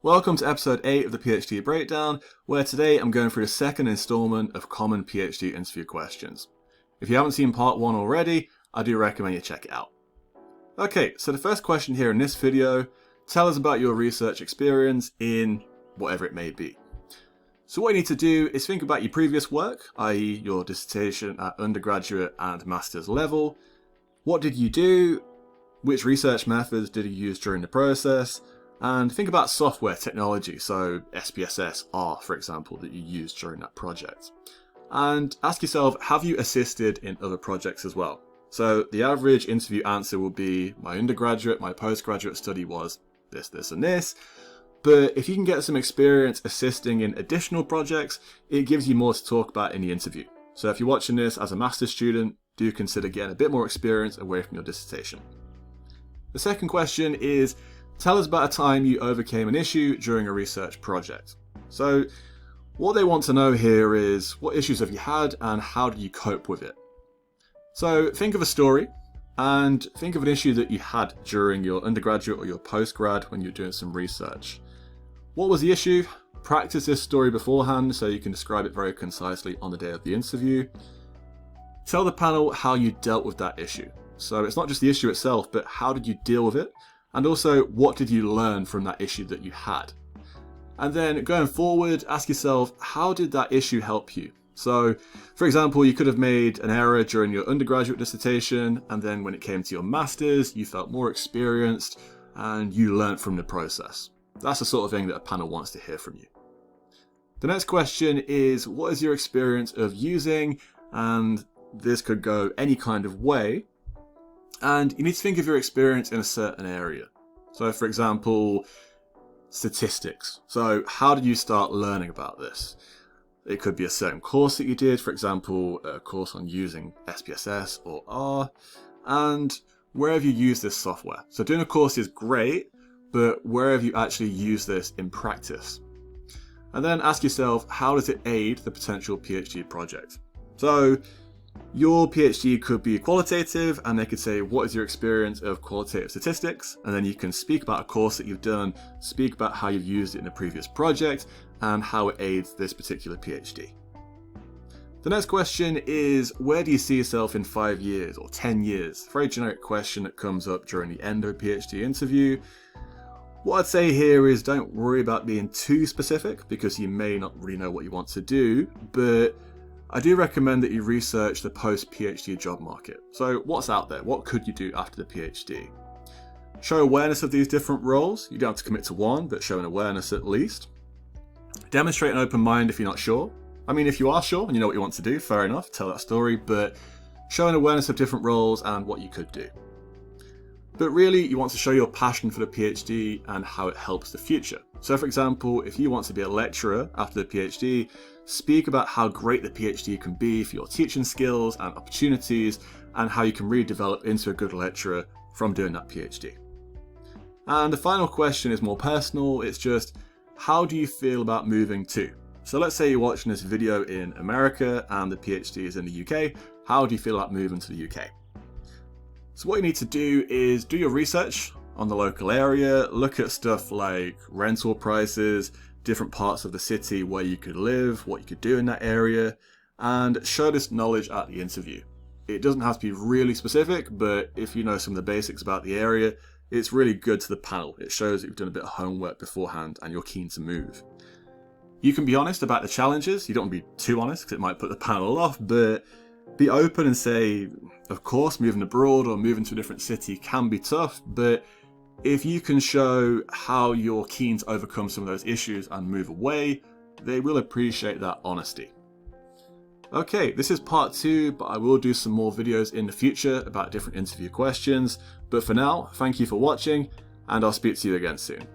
Welcome to episode 8 of the PhD Breakdown, where today I'm going through the second installment of common PhD interview questions. If you haven't seen part 1 already, I do recommend you check it out. Okay, so the first question here in this video, tell us about your research experience in whatever it may be. So what you need to do is think about your previous work, i.e. your dissertation at undergraduate and master's level. What did you do? Which research methods did you use during the process? And think about software technology, so SPSS, R for example, that you used during that project. And ask yourself, have you assisted in other projects as well? So the average interview answer will be, my undergraduate, my postgraduate study was this, this and this. But if you can get some experience assisting in additional projects, it gives you more to talk about in the interview. So if you're watching this as a master's student, do consider getting a bit more experience away from your dissertation. The second question is, tell us about a time you overcame an issue during a research project. So what they want to know here is, what issues have you had and how did you cope with it? So think of a story and think of an issue that you had during your undergraduate or your postgrad when you're doing some research. What was the issue? Practice this story beforehand so you can describe it very concisely on the day of the interview. Tell the panel how you dealt with that issue. So it's not just the issue itself, but how did you deal with it? And also, what did you learn from that issue that you had? And then going forward, ask yourself, how did that issue help you? So, for example, you could have made an error during your undergraduate dissertation, and then when it came to your master's, you felt more experienced and you learned from the process. That's the sort of thing that a panel wants to hear from you. The next question is, what is your experience of using? And this could go any kind of way. And you need to think of your experience in a certain area. So for example, statistics. So how did you start learning about this? It could be a certain course that you did, for example, a course on using SPSS or R. And where have you used this software? So doing a course is great, but where have you actually used this in practice? And then ask yourself, how does it aid the potential PhD project? So your PhD could be qualitative, and they could say, what is your experience of qualitative statistics? And then you can speak about a course that you've done, speak about how you've used it in a previous project, and how it aids this particular PhD. The next question is, where do you see yourself in 5 years or 10 years? Very generic question that comes up during the end of a PhD interview. What I'd say here is, don't worry about being too specific, because you may not really know what you want to do, but I do recommend that you research the post-PhD job market. So what's out there? What could you do after the PhD? Show awareness of these different roles. You don't have to commit to one, but show an awareness at least. Demonstrate an open mind if you're not sure. I mean, if you are sure and you know what you want to do, fair enough, tell that story, but show an awareness of different roles and what you could do. But really, you want to show your passion for the PhD and how it helps the future. So for example, if you want to be a lecturer after the PhD, speak about how great the PhD can be for your teaching skills and opportunities, and how you can really develop into a good lecturer from doing that PhD. And the final question is more personal. It's just, how do you feel about moving to? So let's say you're watching this video in America and the PhD is in the UK. How do you feel about moving to the UK? So what you need to do is do your research on the local area, look at stuff like rental prices, different parts of the city where you could live, what you could do in that area, and show this knowledge at the interview. It doesn't have to be really specific, but if you know some of the basics about the area, it's really good to the panel. It shows that you've done a bit of homework beforehand and you're keen to move. You can be honest about the challenges. You don't want to be too honest because it might put the panel off, but be open and say, of course, moving abroad or moving to a different city can be tough, but if you can show how you're keen to overcome some of those issues and move away, they will appreciate that honesty. Okay, this is part 2, but I will do some more videos in the future about different interview questions. But for now, thank you for watching, and I'll speak to you again soon.